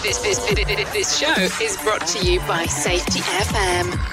This show is brought to you by Safety FM.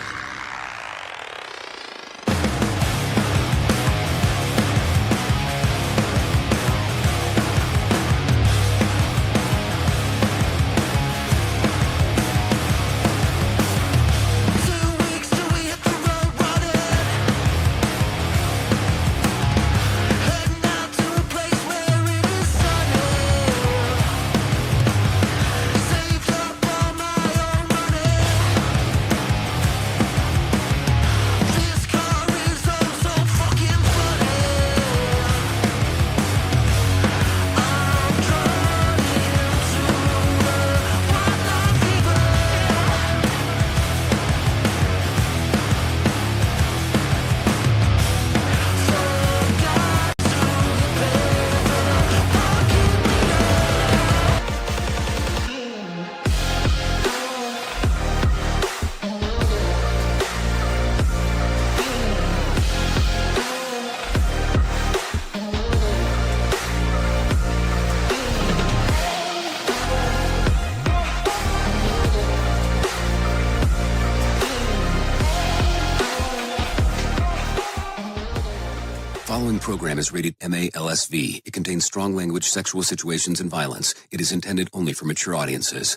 Program is rated MA-LSV. It contains strong language, sexual situations, and violence. It is intended only for mature audiences.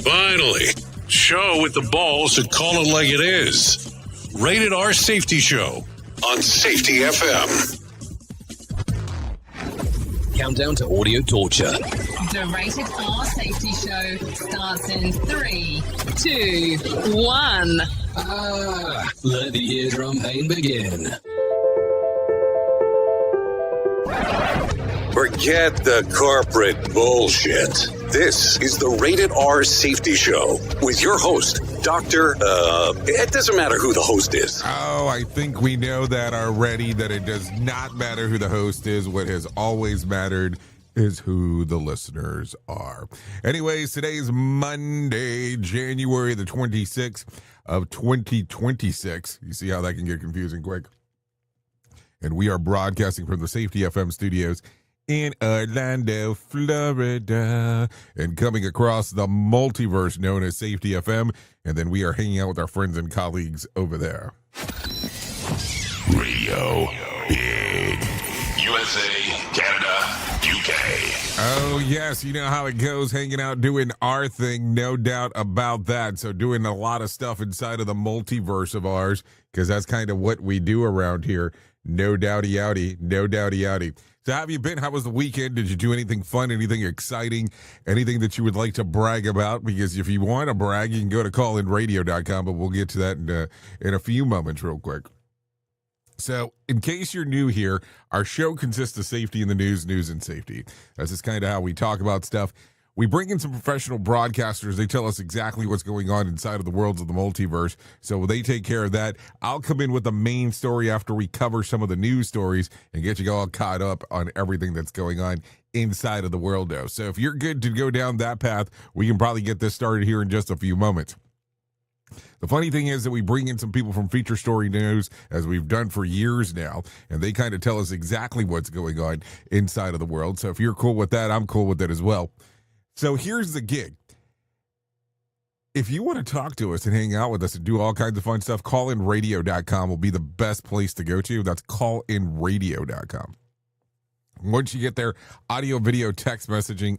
Finally, show with the balls to call it like it is. Rated R Safety Show on Safety FM. Countdown to audio torture. The Rated R Safety Show starts in 3, 2, 1. Let the eardrum pain begin. Forget the corporate bullshit. This is the Rated R Safety Show with your host, Dr. It doesn't matter who the host is. Oh, I think we know that already, that it does not matter who the host is. What has always mattered is who the listeners are. Anyways, today's Monday, January the 26th of 2026. You see how that can get confusing quick? And we are broadcasting from the Safety FM studios in Orlando, Florida, and coming across the multiverse known as Safety FM. And then we are hanging out with our friends and colleagues over there. Radio Big. USA, Canada, UK. Oh, yes. You know how it goes, hanging out, doing our thing. No doubt about that. So doing a lot of stuff inside of the multiverse of ours, because that's kind of what we do around here. No doubty-outy. No doubty-outy. So how have you been? How was the weekend? Did you do anything fun, anything exciting, anything that you would like to brag about? Because if you want to brag, you can go to callinradio.com, but we'll get to that in a few moments real quick. So in case you're new here, our show consists of safety in the news and safety. That's just kind of how we talk about stuff. We bring in some professional broadcasters. They tell us exactly what's going on inside of the worlds of the multiverse. So they take care of that. I'll come in with the main story after we cover some of the news stories and get you all caught up on everything that's going on inside of the world, though. So if you're good to go down that path, we can probably get this started here in just a few moments. The funny thing is that we bring in some people from Feature Story News, as we've done for years now, and they kind of tell us exactly what's going on inside of the world. So if you're cool with that, I'm cool with it as well. So here's the gig. If you want to talk to us and hang out with us and do all kinds of fun stuff, callinradio.com will be the best place to go to. That's callinradio.com. Once you get there, audio, video, text messaging,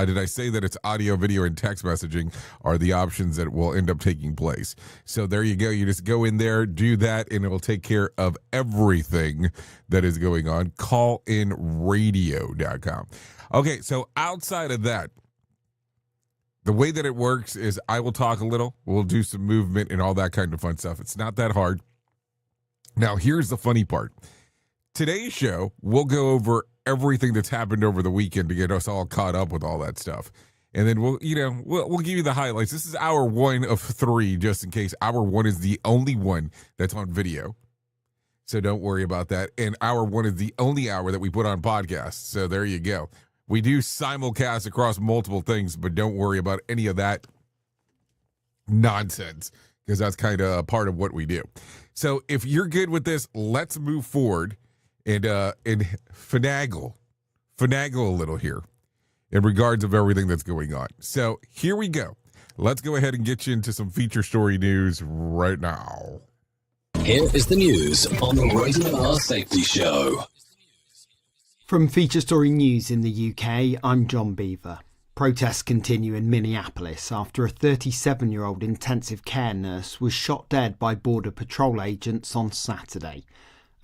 did I say that it's audio, video, and text messaging are the options that will end up taking place. So there you go. You just go in there, do that, and it will take care of everything that is going on. Callinradio.com. Okay, so outside of that, the way that it works is I will talk a little, we'll do some movement and all that kind of fun stuff. It's not that hard. Now, here's the funny part. Today's show, we'll go over everything that's happened over the weekend to get us all caught up with all that stuff. And then we'll give you the highlights. This is hour 1 of 3, just in case. Hour 1 is the only one that's on video. So don't worry about that. And hour 1 is the only hour that we put on podcasts. So there you go. We do simulcast across multiple things, but don't worry about any of that nonsense, because that's kind of part of what we do. So if you're good with this, let's move forward and finagle a little here. in regards of everything that's going on. So here we go. Let's go ahead and get you into some feature story news right now. Here is the news on the Rated R Safety Show. From Feature Story News in the UK, I'm John Beaver. Protests continue in Minneapolis after a 37-year-old intensive care nurse was shot dead by Border Patrol agents on Saturday.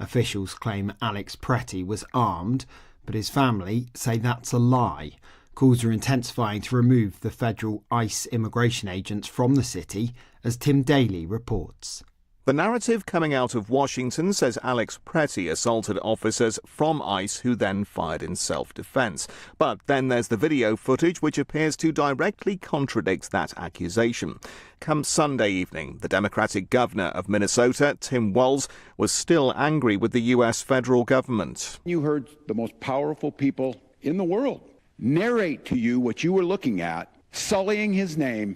Officials claim Alex Pretty was armed, but his family say that's a lie. Calls are intensifying to remove the federal ICE immigration agents from the city, as Tim Daly reports. The narrative coming out of Washington says Alex Pretty assaulted officers from ICE who then fired in self-defense. But then there's the video footage which appears to directly contradict that accusation. Come Sunday evening, the Democratic governor of Minnesota, Tim Walz, was still angry with the U.S. federal government. You heard the most powerful people in the world narrate to you what you were looking at, sullying his name,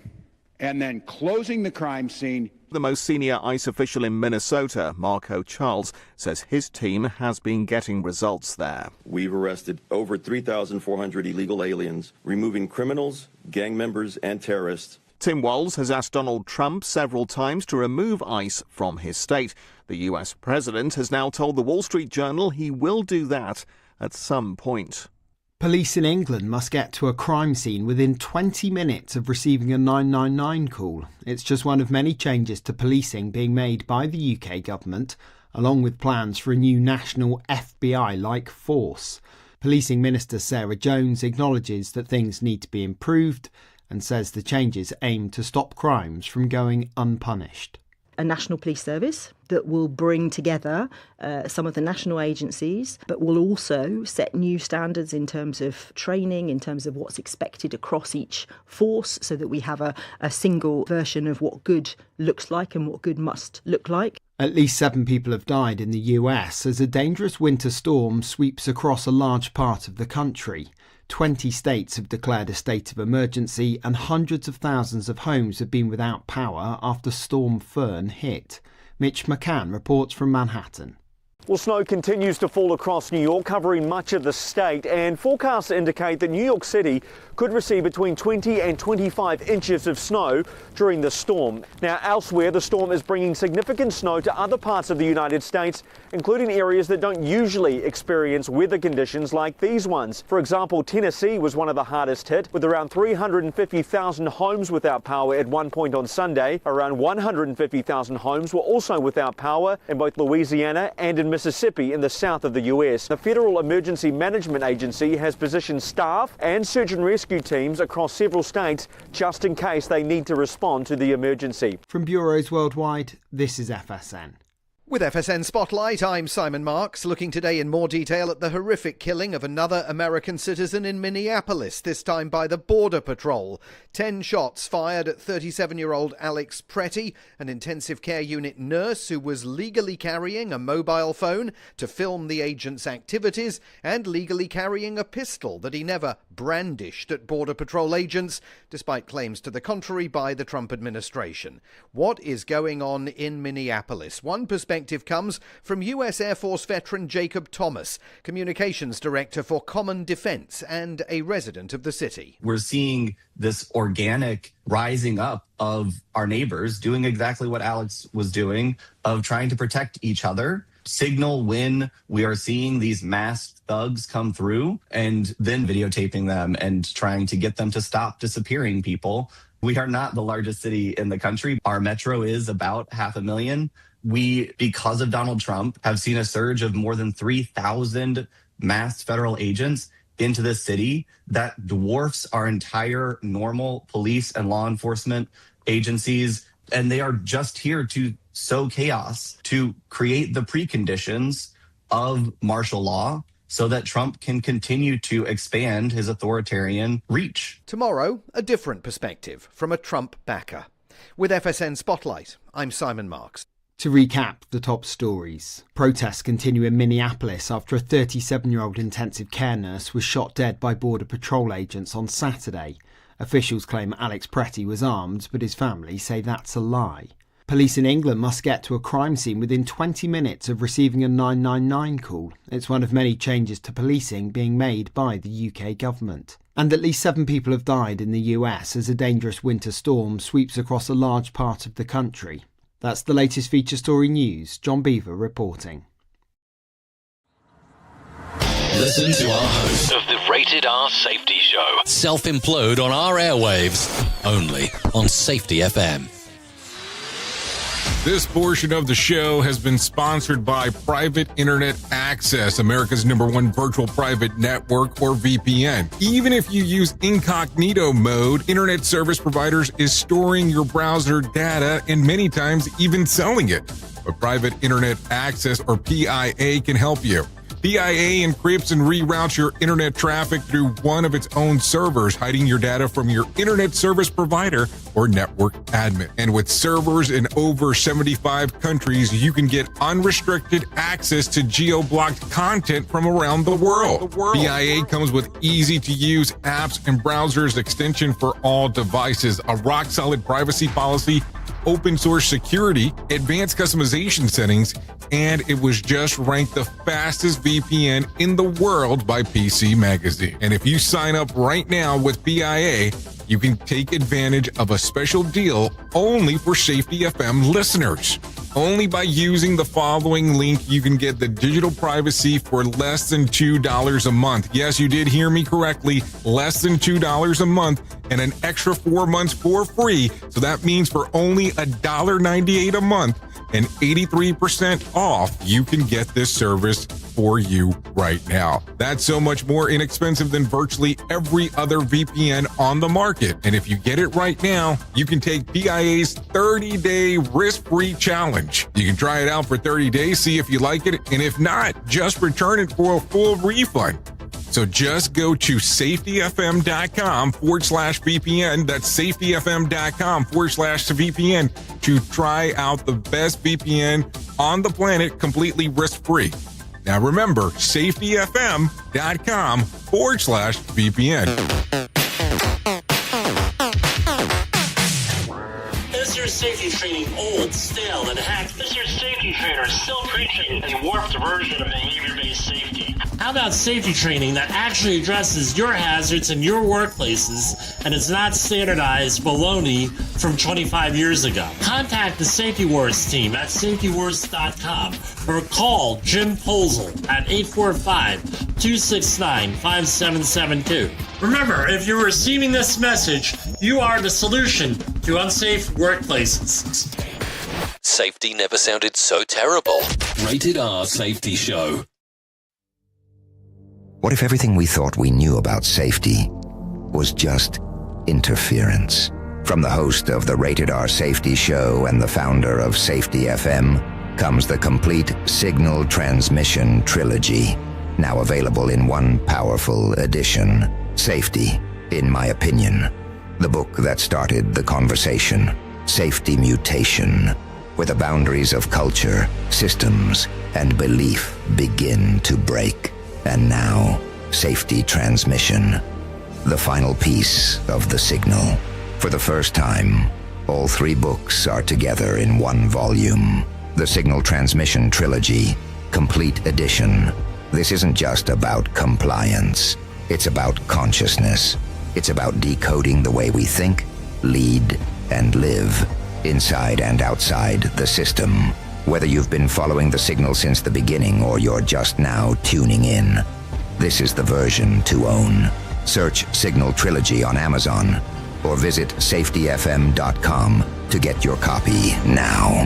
and then closing the crime scene. The most senior ICE official in Minnesota, Marco Charles, says his team has been getting results there. We've arrested over 3,400 illegal aliens, removing criminals, gang members, and terrorists. Tim Walz has asked Donald Trump several times to remove ICE from his state. The U.S. president has now told the Wall Street Journal he will do that at some point. Police in England must get to a crime scene within 20 minutes of receiving a 999 call. It's just one of many changes to policing being made by the UK government, along with plans for a new national FBI-like force. Policing Minister Sarah Jones acknowledges that things need to be improved and says the changes aim to stop crimes from going unpunished. A national police service that will bring together some of the national agencies, but will also set new standards in terms of training, in terms of what's expected across each force, so that we have a single version of what good looks like and what good must look like. At least 7 people have died in the US as a dangerous winter storm sweeps across a large part of the country. 20 states have declared a state of emergency and hundreds of thousands of homes have been without power after Storm Fern hit. Mitch McCann reports from Manhattan. Well, snow continues to fall across New York, covering much of the state, and forecasts indicate that New York City could receive between 20 and 25 inches of snow during the storm. Now, elsewhere, the storm is bringing significant snow to other parts of the United States, including areas that don't usually experience weather conditions like these ones. For example, Tennessee was one of the hardest hit, with around 350,000 homes without power at one point on Sunday. Around 150,000 homes were also without power in both Louisiana and in Mississippi in the south of the U.S. The Federal Emergency Management Agency has positioned staff and search and rescue teams across several states just in case they need to respond to the emergency. From bureaus worldwide, this is FSN. With FSN Spotlight, I'm Simon Marks, looking today in more detail at the horrific killing of another American citizen in Minneapolis, this time by the Border Patrol. 10 shots fired at 37-year-old Alex Pretty, an intensive care unit nurse who was legally carrying a mobile phone to film the agent's activities and legally carrying a pistol that he never brandished at Border Patrol agents, despite claims to the contrary by the Trump administration. What is going on in Minneapolis? One perspective comes from U.S. Air Force veteran Jacob Thomas, Communications Director for Common Defense and a resident of the city. We're seeing this organic rising up of our neighbors doing exactly what Alex was doing, of trying to protect each other, signal when we are seeing these masked thugs come through, and then videotaping them and trying to get them to stop disappearing people. We are not the largest city in the country. Our metro is about 500,000. We, because of Donald Trump, have seen a surge of more than 3,000 masked federal agents into this city that dwarfs our entire normal police and law enforcement agencies. And they are just here to sow chaos, to create the preconditions of martial law so that Trump can continue to expand his authoritarian reach. Tomorrow, a different perspective from a Trump backer. With FSN Spotlight, I'm Simon Marks. To recap the top stories, protests continue in Minneapolis after a 37-year-old intensive care nurse was shot dead by Border Patrol agents on Saturday. Officials claim Alex Pretty was armed, but his family say that's a lie. Police in England must get to a crime scene within 20 minutes of receiving a 999 call. It's one of many changes to policing being made by the UK government. And at least 7 people have died in the US as a dangerous winter storm sweeps across a large part of the country. That's the latest feature story news. John Beaver reporting. Listen to our host of the Rated R Safety Show. self-implode on our airwaves, only on Safety FM. This portion of the show has been sponsored by Private Internet Access, America's #1 virtual private network, or VPN. Even if you use incognito mode, internet service providers is storing your browser data and many times even selling it. But Private Internet Access, or PIA, can help you. PIA encrypts and reroutes your internet traffic through one of its own servers, hiding your data from your internet service provider or network admin. And with servers in over 75 countries, you can get unrestricted access to geo-blocked content from around the world. PIA comes with easy-to-use apps and browsers extension for all devices, a rock-solid privacy policy, open source security, advanced customization settings, and it was just ranked the fastest VPN in the world by PC Magazine. And if you sign up right now with PIA, you can take advantage of a special deal only for Safety FM listeners. Only by using the following link, you can get the digital privacy for less than $2 a month. Yes, you did hear me correctly, less than $2 a month, and an extra 4 months for free. So that means for only $1.98 a month and 83% off, you can get this service for you right now. That's so much more inexpensive than virtually every other VPN on the market. And if you get it right now, you can take PIA's 30-day risk-free challenge. You can try it out for 30 days, see if you like it, and if not, just return it for a full refund. So just go to safetyfm.com/VPN. That's safetyfm.com/VPN to try out the best VPN on the planet completely risk-free. Now remember, safetyfm.com/VPN. Is your safety training old, stale, and hacked? Is your safety trainer still preaching a warped version of behavior-based safety? How about safety training that actually addresses your hazards in your workplaces and is not standardized baloney from 25 years ago? Contact the Safety Wars team at safetywars.com or call Jim Posel at 845-269-5772. Remember, if you're receiving this message, you are the solution to unsafe workplaces. Safety never sounded so terrible. Rated R Safety Show. What if everything we thought we knew about safety was just interference? From the host of the Rated R Safety Show and the founder of Safety FM comes the complete signal transmission trilogy, now available in one powerful edition. Safety, in my opinion, the book that started the conversation. Safety Mutation, where the boundaries of culture, systems, and belief begin to break. And now, Safety Transmission, the final piece of the signal. For the first time, all 3 books are together in one volume. The Signal Transmission Trilogy, Complete Edition. This isn't just about compliance. It's about consciousness. It's about decoding the way we think, lead, and live, inside and outside the system. Whether you've been following the signal since the beginning or you're just now tuning in, this is the version to own. Search Signal Trilogy on Amazon or visit safetyfm.com to get your copy now.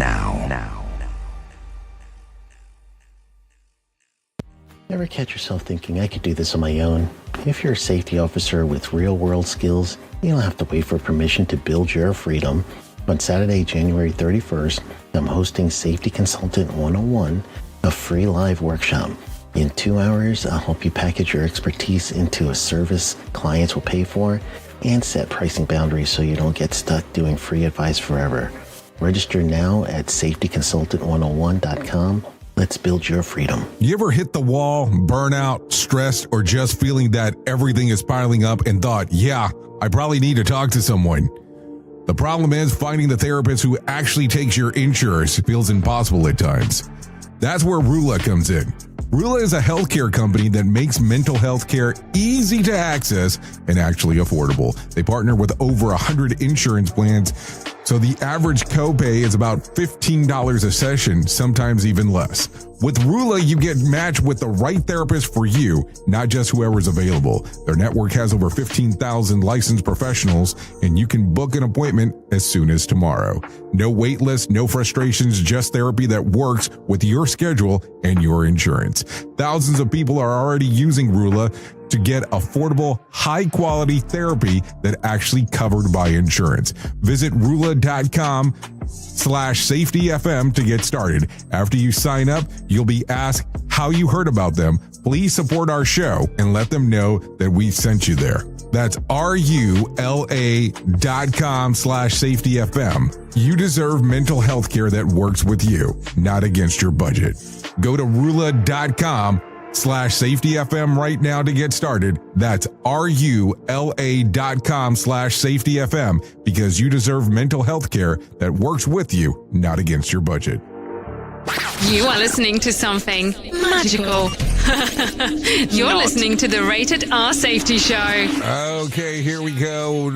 Ever catch yourself thinking, I could do this on my own? If you're a safety officer with real-world skills, you don't have to wait for permission to build your freedom. On Saturday, January 31st, I'm hosting Safety Consultant 101, a free live workshop. In 2 hours, I'll help you package your expertise into a service clients will pay for and set pricing boundaries so you don't get stuck doing free advice forever. Register now at safetyconsultant101.com. Let's build your freedom. You ever hit the wall, burnout, stressed, or just feeling that everything is piling up and thought, yeah, I probably need to talk to someone? The problem is finding the therapist who actually takes your insurance feels impossible at times. That's where Rula comes in. Rula is a healthcare company that makes mental health care easy to access and actually affordable. They partner with over 100 insurance plans, so the average copay is about $15 a session, sometimes even less. With Rula, you get matched with the right therapist for you, not just whoever's available. Their network has over 15,000 licensed professionals, and you can book an appointment as soon as tomorrow. No wait list, no frustrations, just therapy that works with your schedule and your insurance. Thousands of people are already using Rula to get affordable, high-quality therapy that actually covered by insurance. Visit rula.com/safetyfm to get started. After you sign up, you'll be asked how you heard about them. Please support our show and let them know that we sent you there. That's rula.com/safetyfm. You deserve mental health care that works with you, not against your budget. Go to rula.com/safetyfm right now to get started. That's rula.com/safetyfm, because you deserve mental health care that works with you, not against your budget. You are listening to something magical. You're listening to the Rated R Safety Show. Okay, here we go.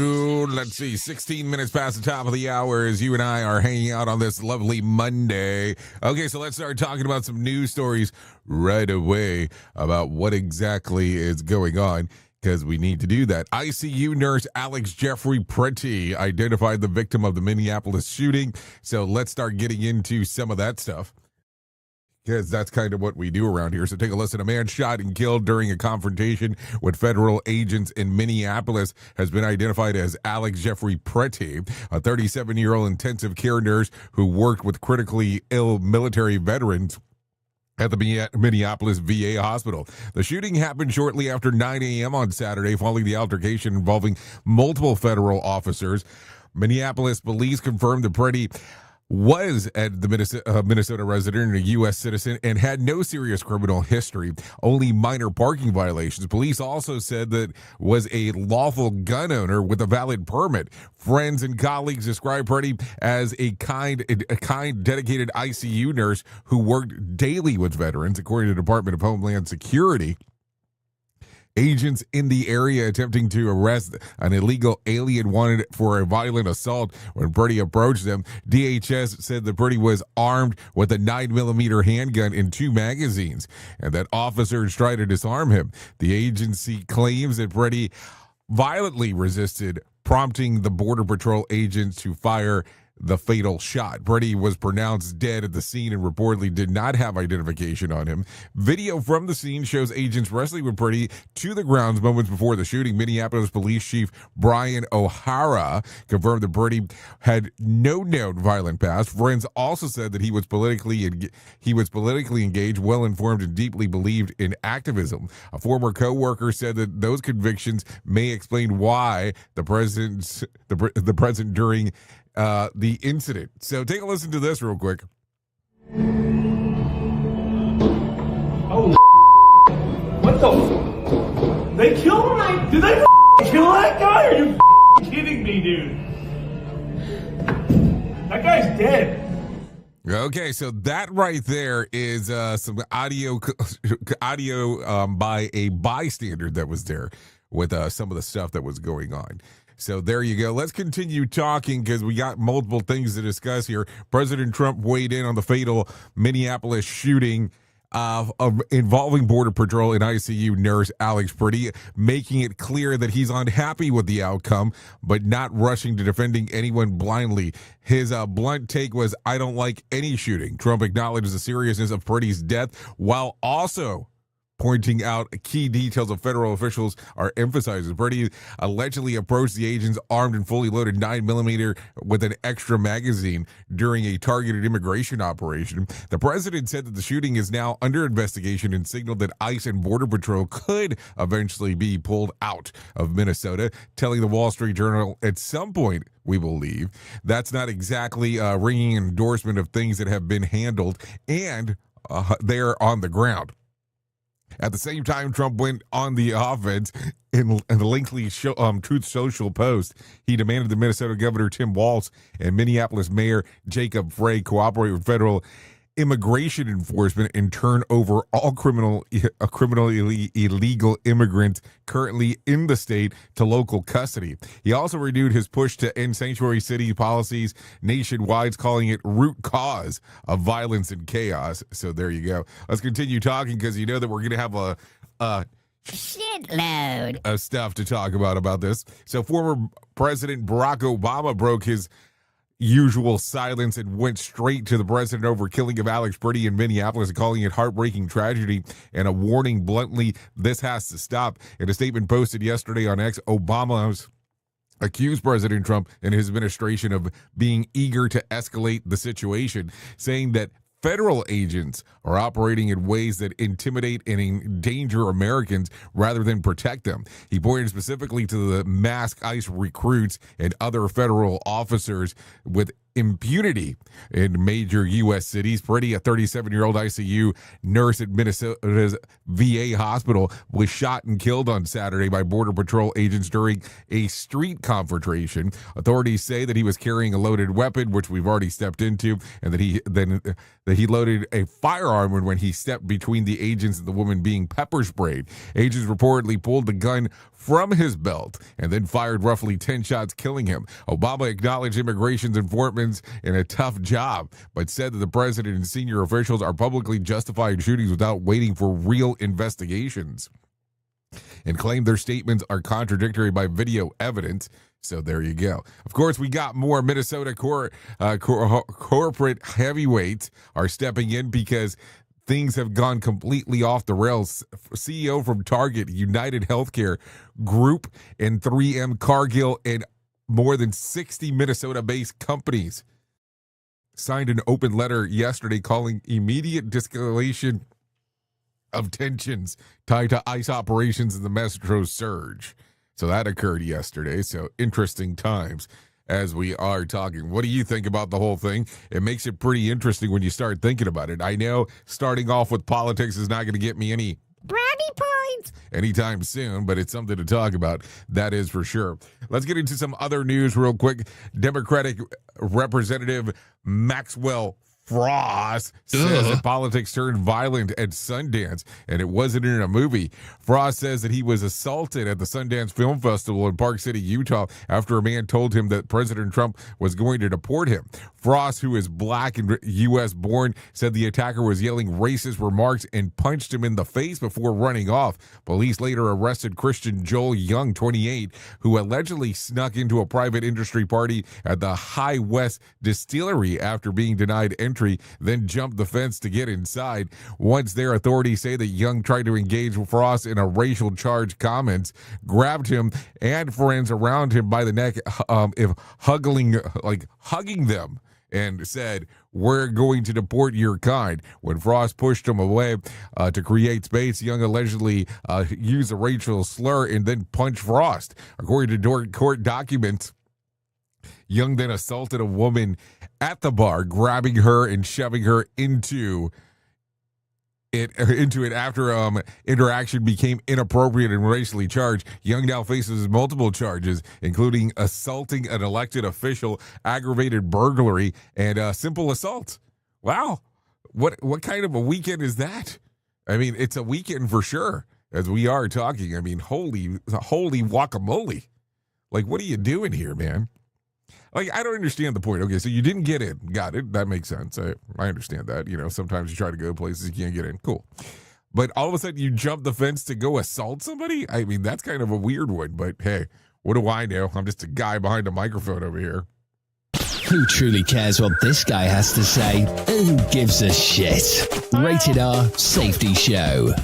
Let's see, 16 minutes past the top of the hour as you and I are hanging out on this lovely Monday. Okay, so let's start talking about some news stories right away about what exactly is going on, because we need to do that. ICU nurse Alex Jeffrey Pretty identified the victim of the Minneapolis shooting. So let's start getting into some of that stuff, because that's kind of what we do around here. So take a listen. A man shot and killed during a confrontation with federal agents in Minneapolis has been identified as Alex Jeffrey Pretty, a 37-year-old intensive care nurse who worked with critically ill military veterans at the Minneapolis VA hospital. The shooting happened shortly after 9 a.m. on Saturday following the altercation involving multiple federal officers. Minneapolis police confirmed that Pretty was at the Minnesota resident and a U.S. citizen and had no serious criminal history, only minor parking violations. Police also said that was a lawful gun owner with a valid permit. Friends and colleagues described Pretty as a kind, dedicated ICU nurse who worked daily with veterans, according to the Department of Homeland Security. Agents in the area attempting to arrest an illegal alien wanted for a violent assault. When Pretty approached them, DHS said that Pretty was armed with a 9mm handgun and 2 magazines, and that officers tried to disarm him. The agency claims that Pretty violently resisted, prompting the Border Patrol agents to fire the fatal shot. Pretty was pronounced dead at the scene and reportedly did not have identification on him. Video from the scene shows agents wrestling with Pretty to the ground moments before the shooting. Minneapolis Police Chief Brian O'Hara confirmed that Pretty had no known violent past. Friends also said that he was politically engaged, well-informed, and deeply believed in activism. A former co-worker said that those convictions may explain why the president during the incident. So take a listen to this real quick. Oh, what the? They killed him? Did they kill that guy? Are you kidding me, dude? That guy's dead. Okay, so that right there is some audio by a bystander that was there with some of the stuff that was going on. So there you go. Let's continue talking, because we got multiple things to discuss here. President Trump weighed in on the fatal Minneapolis shooting involving Border Patrol and ICU nurse Alex Pretty, making it clear that he's unhappy with the outcome, but not rushing to defending anyone blindly. His blunt take was, "I don't like any shooting." Trump acknowledges the seriousness of Pretty's death while also pointing out key details of federal officials are emphasizing. Pretty allegedly approached the agents armed and fully loaded 9mm with an extra magazine during a targeted immigration operation. The president said that the shooting is now under investigation and signaled that ICE and Border Patrol could eventually be pulled out of Minnesota, telling the Wall Street Journal, "At some point, we believe." That's not exactly a ringing endorsement of things that have been handled and they're on the ground. At the same time, Trump went on the offense in the lengthy Truth Social post. He demanded the Minnesota Governor Tim Walz and Minneapolis Mayor Jacob Frey cooperate with federal immigration enforcement and turn over all criminally illegal immigrants currently in the state to local custody. He also renewed his push to end sanctuary city policies nationwide, calling it root cause of violence and chaos. So there you go. Let's continue talking, because you know that we're going to have a shitload of stuff to talk about this. So former President Barack Obama broke his usual silence and went straight to the president over killing of Alex Pretty in Minneapolis, calling it heartbreaking tragedy and a warning bluntly, this has to stop. In a statement posted yesterday on X, Obama's accused President Trump and his administration of being eager to escalate the situation, saying that federal agents are operating in ways that intimidate and endanger Americans rather than protect them. He pointed specifically to the masked ICE recruits and other federal officers with impunity in major U.S. cities. Pretty, a 37-year-old ICU nurse at Minnesota's VA hospital, was shot and killed on Saturday by Border Patrol agents during a street confrontation. Authorities say that he was carrying a loaded weapon, which we've already stepped into, and that he loaded a firearm when he stepped between the agents and the woman being pepper sprayed. Agents reportedly pulled the gun from his belt and then fired roughly 10 shots, killing him. Obama acknowledged immigration's informants in a tough job, but said that the president and senior officials are publicly justifying shootings without waiting for real investigations, and claimed their statements are contradictory by video evidence. So there you go. Of course, we got more Minnesota corporate heavyweights are stepping in because things have gone completely off the rails. CEO from Target, United Healthcare Group, and 3M, Cargill, and more than 60 Minnesota-based companies signed an open letter yesterday calling immediate de-escalation of tensions tied to ICE operations in the Metro surge. So that occurred yesterday. So interesting times as we are talking. What do you think about the whole thing? It makes it pretty interesting when you start thinking about it. I know starting off with politics is not going to get me any brownie points anytime soon, but it's something to talk about. That is for sure. Let's get into some other news real quick. Democratic Representative Maxwell Frost says that politics turned violent at Sundance, and it wasn't in a movie. Frost says that he was assaulted at the Sundance Film Festival in Park City, Utah, after a man told him that President Trump was going to deport him. Frost, who is black and U.S. born, said the attacker was yelling racist remarks and punched him in the face before running off. Police later arrested Christian Joel Young, 28, who allegedly snuck into a private industry party at the High West Distillery after being denied entry, then jumped the fence to get inside. Once there, authorities say that Young tried to engage Frost in a racial charged comments, grabbed him and friends around him by the neck, hugging them, and said, "We're going to deport your kind." When Frost pushed him away to create space, Young allegedly used a racial slur and then punched Frost. According to court documents, Young then assaulted a woman at the bar, grabbing her and shoving her into it after interaction became inappropriate and racially charged. Young now faces multiple charges, including assaulting an elected official, aggravated burglary, and simple assault. Wow. What kind of a weekend is that? I mean, it's a weekend for sure, as we are talking. I mean, holy guacamole. Like, what are you doing here, man? Like, I don't understand the point. Okay, so you didn't get in. Got it. That makes sense. I understand that. You know, sometimes you try to go places you can't get in. Cool. But all of a sudden you jump the fence to go assault somebody? I mean, that's kind of a weird one. But hey, what do I know? I'm just a guy behind a microphone over here. Who truly cares what this guy has to say? Who gives a shit? Rated R Safety Show.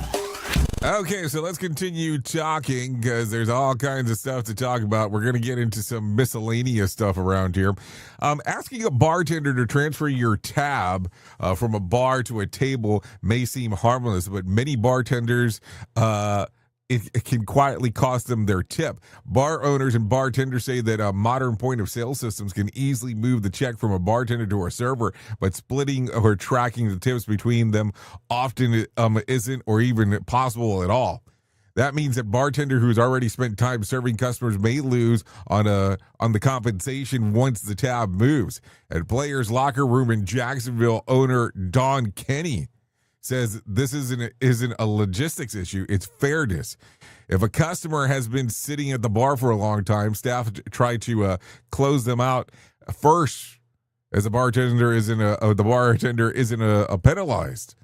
Okay, so let's continue talking because there's all kinds of stuff to talk about. We're going to get into some miscellaneous stuff around here. Asking a bartender to transfer your tab from a bar to a table may seem harmless, but many bartenders it can quietly cost them their tip. Bar owners and bartenders say that modern point-of-sale systems can easily move the check from a bartender to a server, but splitting or tracking the tips between them often isn't or even possible at all. That means that bartender who's already spent time serving customers may lose on the compensation once the tab moves. At Players Locker Room in Jacksonville, owner Don Kenny says this isn't a logistics issue, it's fairness. If a customer has been sitting at the bar for a long time, staff try to close them out first, as the bartender isn't penalized.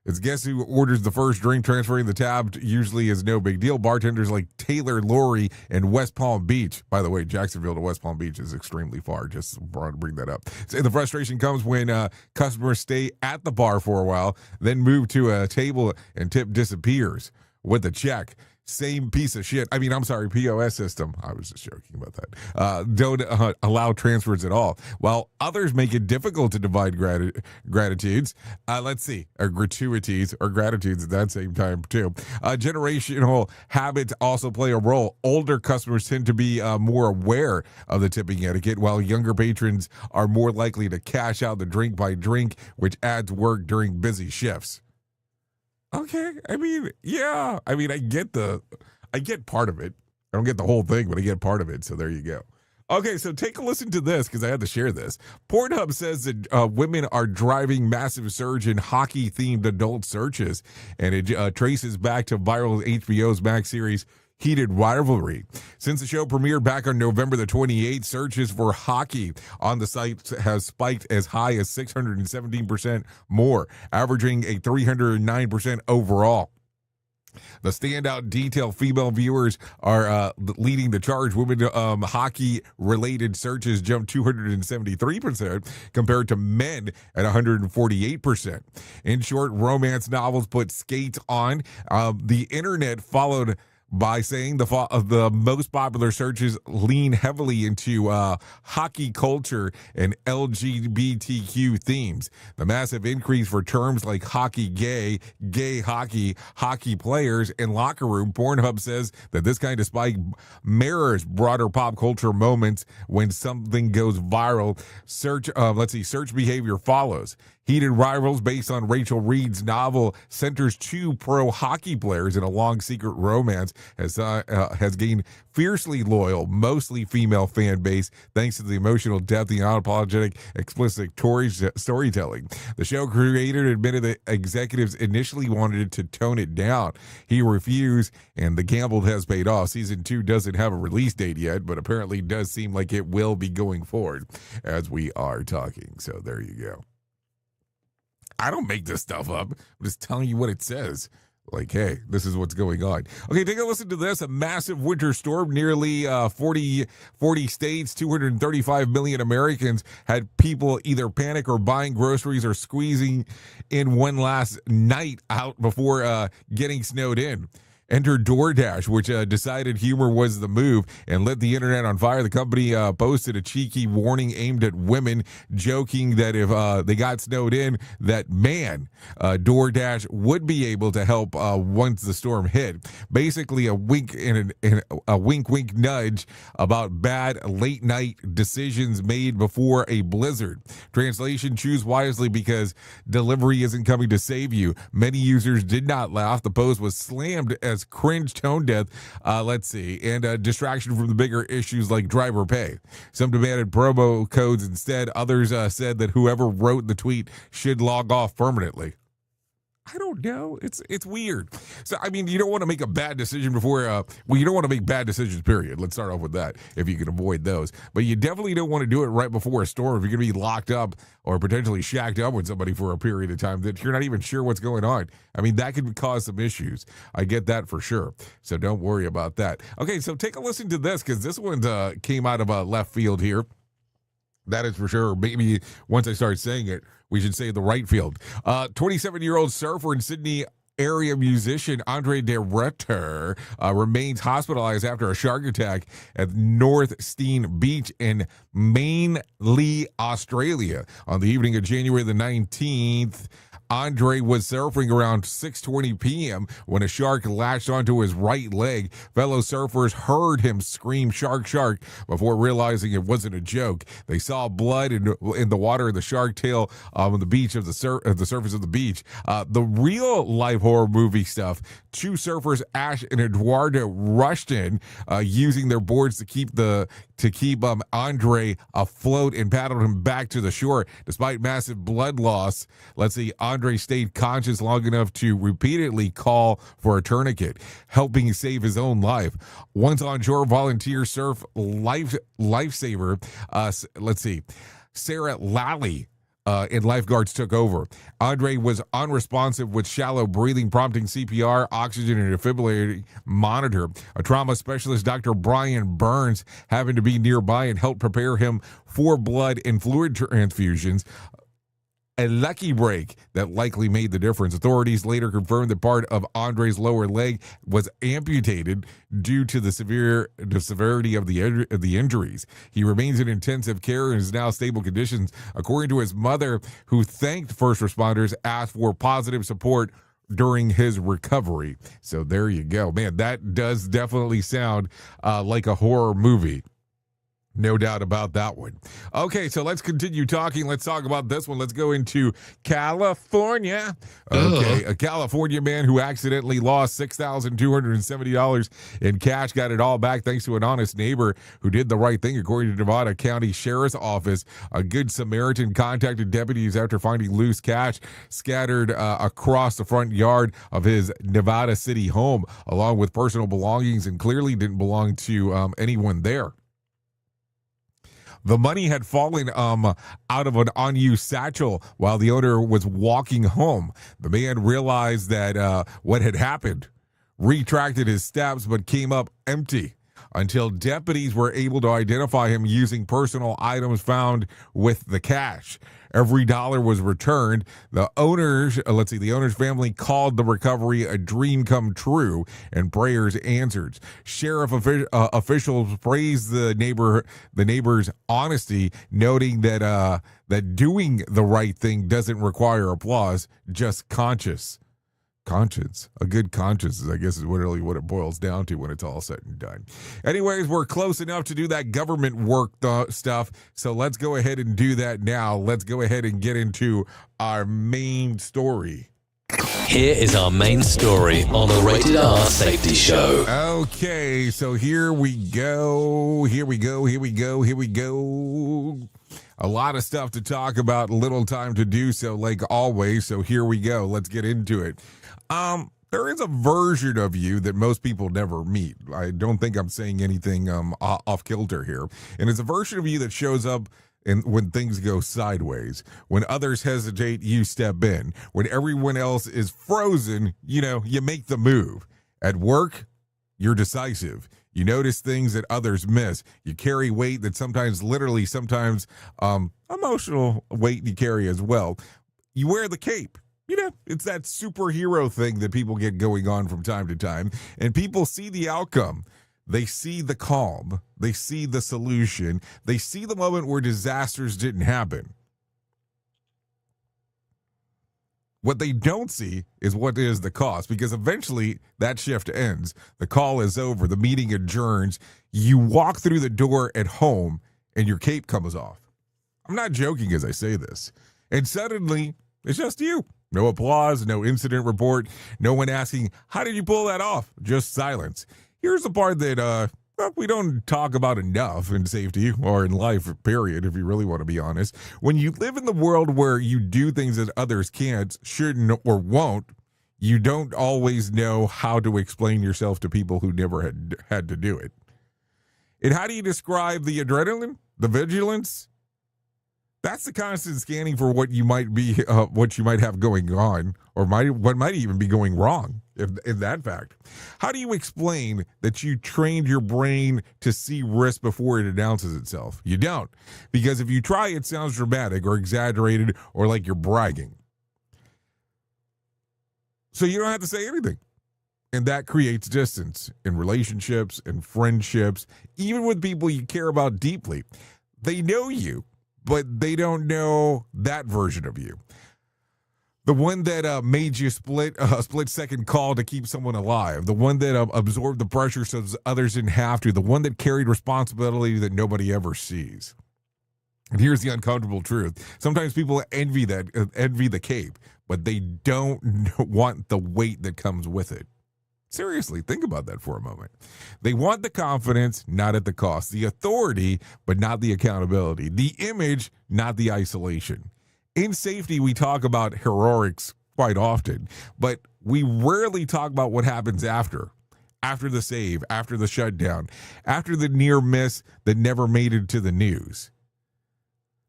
It's guess who orders the first drink. Transferring the tab usually is no big deal. Bartenders like Taylor Laurie in West Palm Beach. By the way, Jacksonville to West Palm Beach is extremely far. Just wanted to bring that up. So the frustration comes when customers stay at the bar for a while, then move to a table and tip disappears with a check. Same piece of shit. POS system. I was just joking about that. Don't allow transfers at all. While others make it difficult to divide gratitudes. Gratuities or gratitudes at that same time too. Generational habits also play a role. Older customers tend to be more aware of the tipping etiquette, while younger patrons are more likely to cash out the drink by drink, which adds work during busy shifts. Okay, I get part of it. I don't get the whole thing, but I get part of it, so there you go. Okay, so take a listen to this, because I had to share this. Pornhub says that women are driving massive surge in hockey-themed adult searches, and it traces back to viral HBO's Max series Heated Rivalry. Since the show premiered back on November the 28th, searches for hockey on the site has spiked as high as 617% more, averaging a 309% overall. The standout detail female viewers are leading the charge. Women hockey-related searches jumped 273% compared to men at 148%. In short, romance novels put skates on. The internet followed by saying the most popular searches lean heavily into hockey culture and LGBTQ themes. The massive increase for terms like hockey gay hockey, hockey players, and locker room. Pornhub says that this kind of spike mirrors broader pop culture moments when something goes viral. Search behavior follows. Heated Rivals, based on Rachel Reed's novel, centers two pro hockey players in a long secret romance, has gained fiercely loyal, mostly female fan base thanks to the emotional depth and unapologetic, explicit storytelling. The show creator admitted that executives initially wanted to tone it down. He refused, and the gamble has paid off. Season 2 doesn't have a release date yet, but apparently does seem like it will be going forward as we are talking. So there you go. I don't make this stuff up. I'm just telling you what it says. Like, hey, this is what's going on. Okay, take a listen to this. A massive winter storm, nearly 40 states, 235 million Americans had people either panic or buying groceries or squeezing in one last night out before getting snowed in. Enter DoorDash, which decided humor was the move and lit the internet on fire. The company posted a cheeky warning aimed at women, joking that if they got snowed in, that DoorDash would be able to help once the storm hit. Basically, a wink and a wink nudge about bad late night decisions made before a blizzard. Translation: choose wisely because delivery isn't coming to save you. Many users did not laugh. The post was slammed as cringe, tone deaf, and distraction from the bigger issues like driver pay. Some demanded promo codes instead. Others said that whoever wrote the tweet should log off permanently. I don't know. It's weird. So, you don't want to make a bad decision before, you don't want to make bad decisions, period. Let's start off with that, if you can avoid those. But you definitely don't want to do it right before a storm if you're going to be locked up or potentially shacked up with somebody for a period of time that you're not even sure what's going on. That could cause some issues. I get that for sure. So don't worry about that. Okay, so take a listen to this, because this one came out of left field here. That is for sure. Maybe once I start saying it, we should say the right field. 27-year-old surfer and Sydney area musician Andre de Retter remains hospitalized after a shark attack at North Steen Beach in Manly, Australia on the evening of January the 19th. Andre was surfing around 6:20 p.m. when a shark lashed onto his right leg. Fellow surfers heard him scream, "Shark, shark," before realizing it wasn't a joke. They saw blood in the water of the shark tail on the beach of the surface of the beach. The real life horror movie stuff. Two surfers, Ash and Eduardo, rushed in using their boards to keep Andre afloat and paddled him back to the shore. Despite massive blood loss, Andre stayed conscious long enough to repeatedly call for a tourniquet, helping save his own life. Once on shore, volunteer surf lifesaver, Sarah Lally, and lifeguards took over. Andre was unresponsive with shallow breathing, prompting CPR, oxygen, and a defibrillator monitor. A trauma specialist, Dr. Brian Burns, having to be nearby and help prepare him for blood and fluid transfusions. A lucky break that likely made the difference. Authorities later confirmed that part of Andre's lower leg was amputated due to the severity of the injuries. He remains in intensive care and is now stable conditions. According to his mother, who thanked first responders, asked for positive support during his recovery. So there you go. Man, that does definitely sound like a horror movie. No doubt about that one. Okay, so let's continue talking. Let's talk about this one. Let's go into California. Okay, a California man who accidentally lost $6,270 in cash got it all back thanks to an honest neighbor who did the right thing. According to Nevada County Sheriff's Office, a good Samaritan contacted deputies after finding loose cash scattered across the front yard of his Nevada City home, along with personal belongings, and clearly didn't belong to anyone there. The money had fallen out of an unused satchel while the owner was walking home. The man realized that what had happened, retracted his steps, but came up empty until deputies were able to identify him using personal items found with the cash. Every dollar was returned. The owner's family called the recovery a dream come true, and prayers answered. Sheriff officials praised the neighbor's honesty, noting that doing the right thing doesn't require applause, just conscience. A good conscience, I guess, is really what it boils down to when it's all said and done. Anyways, we're close enough to do that government work stuff, so let's go ahead and do that now. Let's go ahead and get into our main story. Here is our main story on the Rated R Safety Show. Okay, so here we go. A lot of stuff to talk about, little time to do so, like always. So here we go. Let's get into it. There is a version of you that most people never meet. I don't think I'm saying anything off kilter here. And it's a version of you that shows up when things go sideways. When others hesitate, you step in. When everyone else is frozen, you make the move. At work, you're decisive. You notice things that others miss. You carry weight that sometimes emotional weight you carry as well. You wear the cape. It's that superhero thing that people get going on from time to time. And people see the outcome. They see the calm. They see the solution. They see the moment where disasters didn't happen. What they don't see is what is the cost, because eventually that shift ends. The call is over. The meeting adjourns. You walk through the door at home and your cape comes off. I'm not joking as I say this. And suddenly it's just you. No applause, no incident report, no one asking, how did you pull that off? Just silence. Here's the part that we don't talk about enough in safety or in life, period, if you really want to be honest. When you live in the world where you do things that others can't, shouldn't, or won't, you don't always know how to explain yourself to people who never had to do it. And how do you describe the adrenaline, the vigilance? That's the constant scanning for what you might have going on, or what might even be going wrong, in that fact. How do you explain that you trained your brain to see risk before it announces itself? You don't, because if you try, it sounds dramatic or exaggerated or like you're bragging. So you don't have to say anything. And that creates distance in relationships and friendships, even with people you care about deeply. They know you, but they don't know that version of you. The one that made you split second call to keep someone alive. The one that absorbed the pressure so others didn't have to. The one that carried responsibility that nobody ever sees. And here's the uncomfortable truth. Sometimes people envy the cape, but they don't want the weight that comes with it. Seriously, think about that for a moment. They want the confidence, not at the cost. The authority, but not the accountability. The image, not the isolation. In safety, we talk about heroics quite often, but we rarely talk about what happens after the save, after the shutdown, after the near miss that never made it to the news.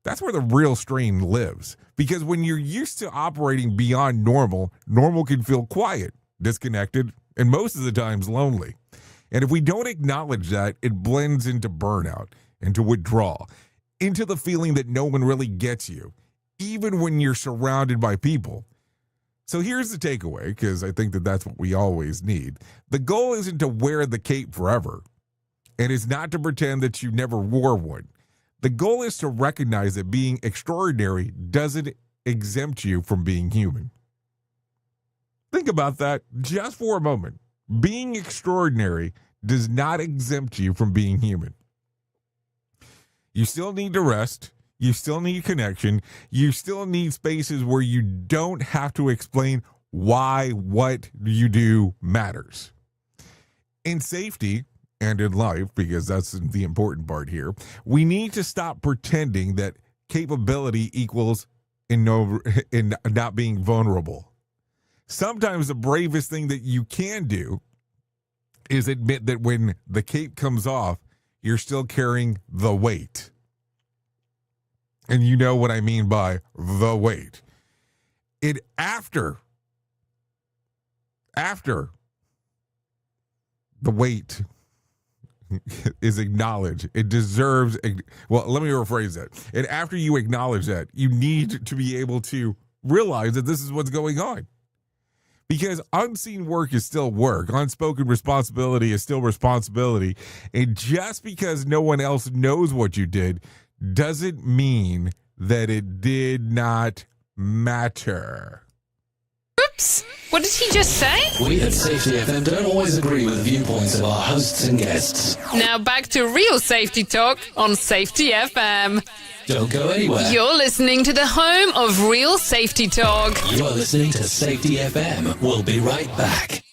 That's where the real strain lives, because when you're used to operating beyond normal, normal can feel quiet, disconnected, and most of the times lonely. And if we don't acknowledge that, it blends into burnout, into withdrawal, into the feeling that no one really gets you, even when you're surrounded by people. So here's the takeaway, because I think that that's what we always need. The goal isn't to wear the cape forever, and it's not to pretend that you never wore one. The goal is to recognize that being extraordinary doesn't exempt you from being human. Think about that just for a moment. Being extraordinary does not exempt you from being human. You still need to rest. You still need connection. You still need spaces where you don't have to explain why what you do matters. In safety and in life, because that's the important part here, we need to stop pretending that capability equals in not being vulnerable. Sometimes the bravest thing that you can do is admit that when the cape comes off, you're still carrying the weight. And you know what I mean by the weight. After the weight is acknowledged, it deserves, well, let me rephrase that. And after you acknowledge that, you need to be able to realize that this is what's going on. Because unseen work is still work. Unspoken responsibility is still responsibility. And just because no one else knows what you did doesn't mean that it did not matter. Oops! What did he just say? We at Safety FM don't always agree with the viewpoints of our hosts and guests. Now back to real safety talk on Safety FM. Don't go anywhere. You're listening to the home of real safety talk. You are listening to Safety FM. We'll be right back.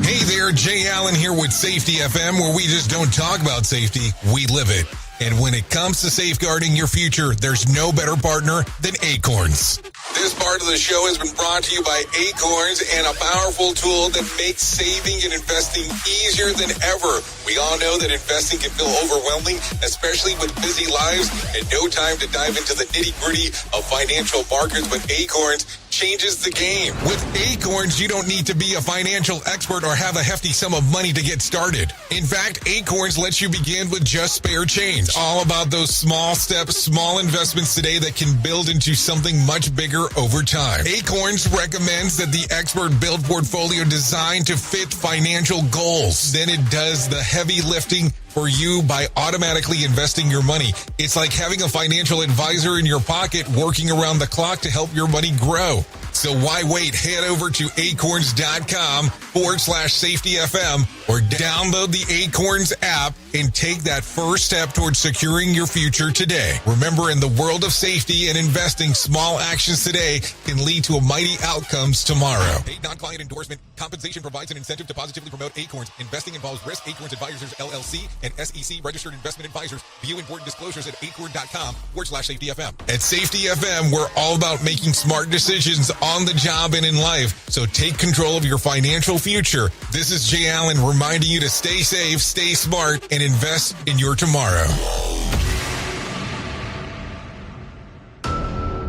Hey there, Jay Allen here with Safety FM, where we just don't talk about safety, we live it. And when it comes to safeguarding your future, there's no better partner than Acorns. This part of the show has been brought to you by Acorns and a powerful tool that makes saving and investing easier than ever. We all know that investing can feel overwhelming, especially with busy lives and no time to dive into the nitty-gritty of financial markets, but Acorns changes the game. With Acorns, you don't need to be a financial expert or have a hefty sum of money to get started. In fact, Acorns lets you begin with just spare change. All about those small steps, small investments today that can build into something much bigger over time. Acorns recommends that the expert build portfolio designed to fit financial goals. Then it does the heavy lifting for you by automatically investing your money. It's like having a financial advisor in your pocket working around the clock to help your money grow. So why wait? Head over to acorns.com/safetyfm or download the Acorns app and take that first step towards securing your future today. Remember, in the world of safety and investing, small actions today can lead to mighty outcomes tomorrow. Paid non-client endorsement. Compensation provides an incentive to positively promote Acorns. Investing involves risk. Acorns Advisors, LLC, and SEC registered investment advisors. View important disclosures at acorn.com/safetyfm. At Safety FM, we're all about making smart decisions on the job and in life. So take control of your financial future. This is Jay Allen reminding you to stay safe, stay smart, and invest in your tomorrow.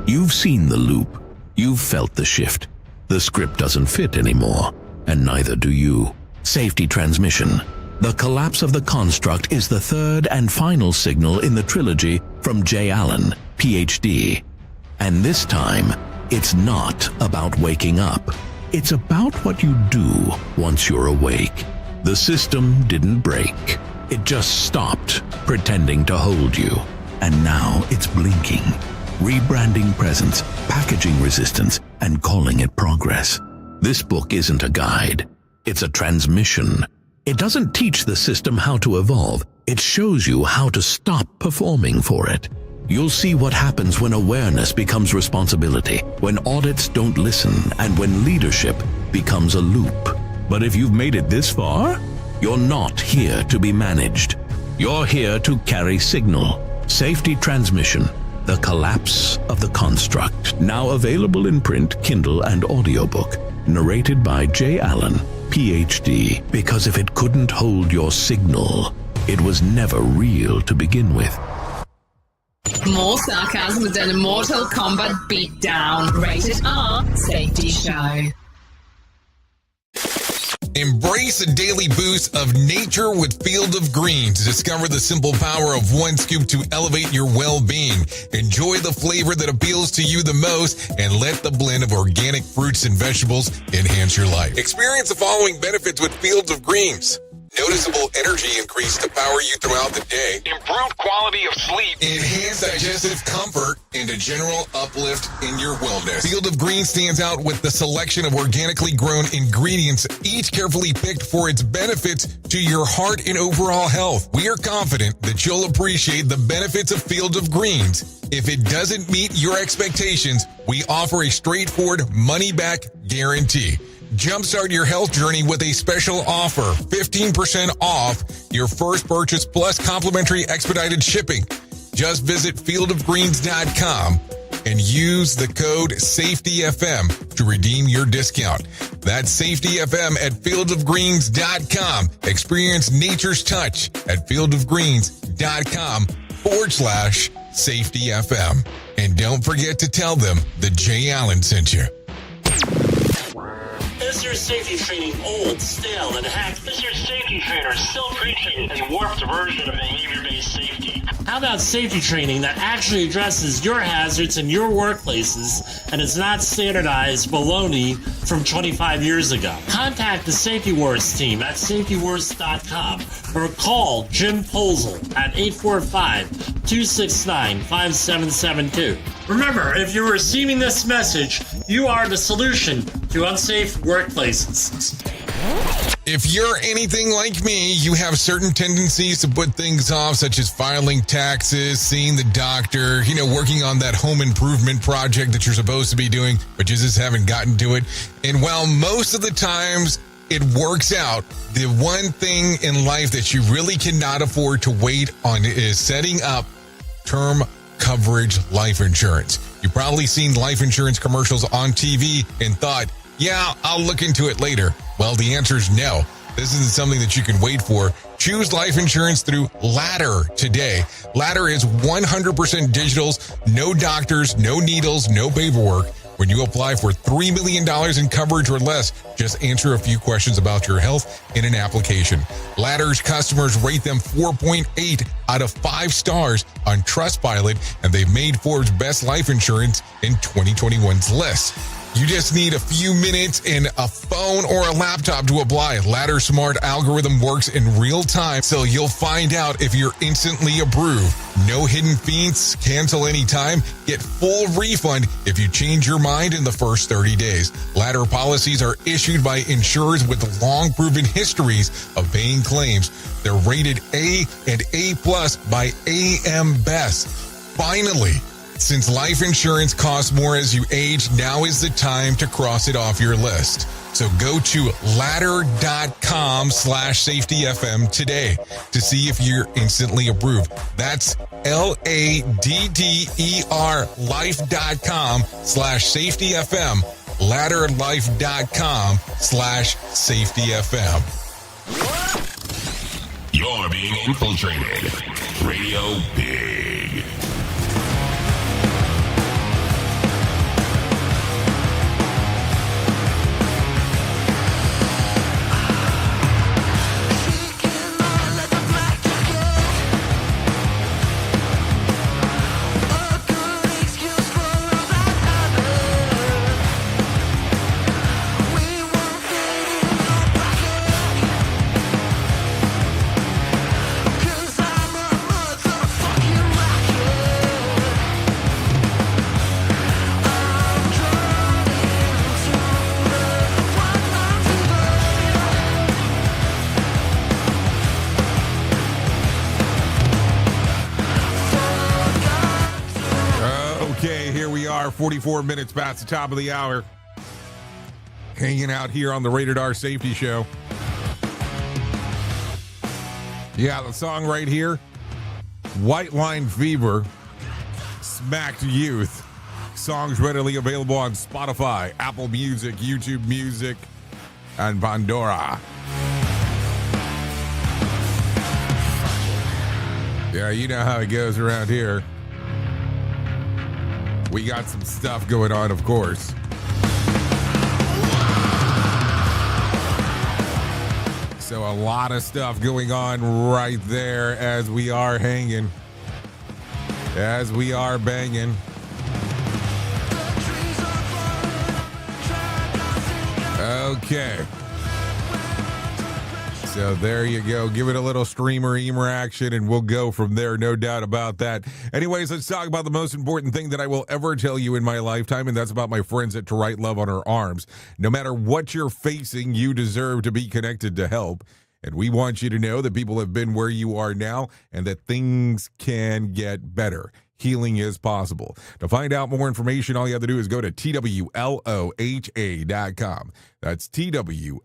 You've seen the loop. You've felt the shift. The script doesn't fit anymore, and neither do you. Safety transmission. The collapse of the construct is the third and final signal in the trilogy from Jay Allen, PhD. And this time, it's not about waking up. It's about what you do once you're awake. The system didn't break. It just stopped pretending to hold you. And now it's blinking, rebranding presence, packaging resistance and calling it progress. This book isn't a guide. It's a transmission. It doesn't teach the system how to evolve. It shows you how to stop performing for it. You'll see what happens when awareness becomes responsibility, when audits don't listen, and when leadership becomes a loop. But if you've made it this far, you're not here to be managed. You're here to carry signal. Safety Transmission, The Collapse of the Construct. Now available in print, Kindle, and audiobook. Narrated by J. Allen, PhD. Because if it couldn't hold your signal, it was never real to begin with. More sarcasm than a Mortal Kombat beatdown. Rated R Safety Show. Embrace a daily boost of nature with Field of Greens. Discover the simple power of one scoop to elevate your well-being. Enjoy the flavor that appeals to you the most and let the blend of organic fruits and vegetables enhance your life. Experience the following benefits with Field of Greens. Noticeable energy increase to power you throughout the day. Improved quality of sleep. Enhanced digestive comfort and a general uplift in your wellness. Field of Greens stands out with the selection of organically grown ingredients, each carefully picked for its benefits to your heart and overall health. We are confident that you'll appreciate the benefits of Field of Greens. If it doesn't meet your expectations, we offer a straightforward money-back guarantee. Jumpstart your health journey with a special offer. 15% off your first purchase plus complimentary expedited shipping. Just visit fieldofgreens.com and use the code SAFETYFM to redeem your discount. That's SAFETYFM at fieldofgreens.com. Experience nature's touch at fieldofgreens.com/SAFETYFM. And don't forget to tell them that Jay Allen sent you. Is your safety training old, stale, and hacked? Is your safety trainer still preaching a warped version of behavior-based safety? How about safety training that actually addresses your hazards in your workplaces and is not standardized baloney from 25 years ago? Contact the Safety Wars team at safetywars.com or call Jim Posel at 845-269-5772. Remember, if you're receiving this message, you are the solution to unsafe workplaces. If you're anything like me, you have certain tendencies to put things off, such as filing taxes, seeing the doctor, working on that home improvement project that you're supposed to be doing, but you just haven't gotten to it. And while most of the times it works out, the one thing in life that you really cannot afford to wait on is setting up term coverage life insurance. You've probably seen life insurance commercials on TV and thought, yeah, I'll look into it later. Well, the answer is no. This isn't something that you can wait for. Choose life insurance through Ladder today. Ladder is 100% digitals, no doctors, no needles, no paperwork. When you apply for $3 million in coverage or less, just answer a few questions about your health in an application. Ladder's customers rate them 4.8 out of 5 stars on Trustpilot, and they've made Forbes' Best Life Insurance in 2021's list. You just need a few minutes and a phone or a laptop to apply. Ladder's smart algorithm works in real time, so you'll find out if you're instantly approved. No hidden fees, cancel anytime, get full refund if you change your mind in the first 30 days. Ladder policies are issued by insurers with long proven histories of paying claims. They're rated A and A+ by AM Best. Finally, since life insurance costs more as you age, now is the time to cross it off your list. So go to ladder.com/safetyfm today to see if you're instantly approved. That's LADDER life.com/safetyfm. Ladderlife.com/safetyfm. You're being infiltrated. Radio Big. are 44 minutes past the top of the hour. Hanging out here on the Rated R Safety Show. Yeah, the song right here, White Line Fever, Smacked Youth. Songs readily available on Spotify, Apple Music, YouTube Music, and Pandora. Yeah, you know how it goes around here. We got some stuff going on, of course. So a lot of stuff going on right there as we are hanging, as we are banging. Okay. So there you go. Give it a little streamer action and we'll go from there. No doubt about that. Anyways, let's talk about the most important thing that I will ever tell you in my lifetime, and that's about my friends at To Write Love on Her Arms. No matter what you're facing, you deserve to be connected to help. And we want you to know that people have been where you are now and that things can get better. Healing is possible. To find out more information, all you have to do is go to TWLOHA.com. That's TWLOHA.com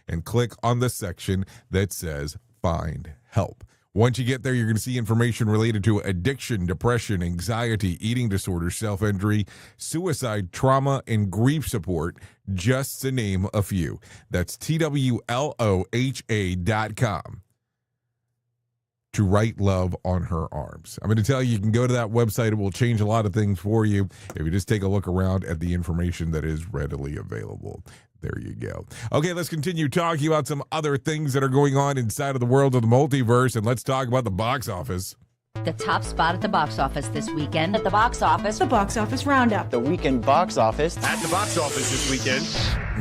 and click on the section that says Find Help. Once you get there, you're going to see information related to addiction, depression, anxiety, eating disorders, self-injury, suicide, trauma, and grief support, just to name a few. That's TWLOHA.com. To Write Love on Her Arms. I'm going to tell you, you can go to that website. It will change a lot of things for you if you just take a look around at the information that is readily available. There you go. Okay, let's continue talking about some other things that are going on inside of the world of the multiverse, and let's talk about the box office. The top spot at the box office this weekend. At the box office. The box office roundup. The weekend box office. At the box office this weekend.